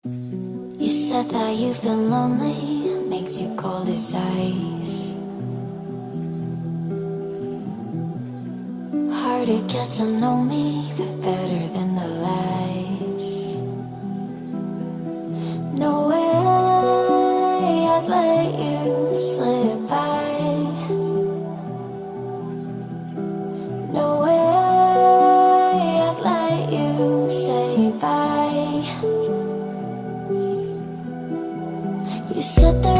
You said that you've been lonely, makes you cold as ice. Hard to get to know me, but better than the lies. No way I'd let you slip by. No way I'd let you say bye. You said there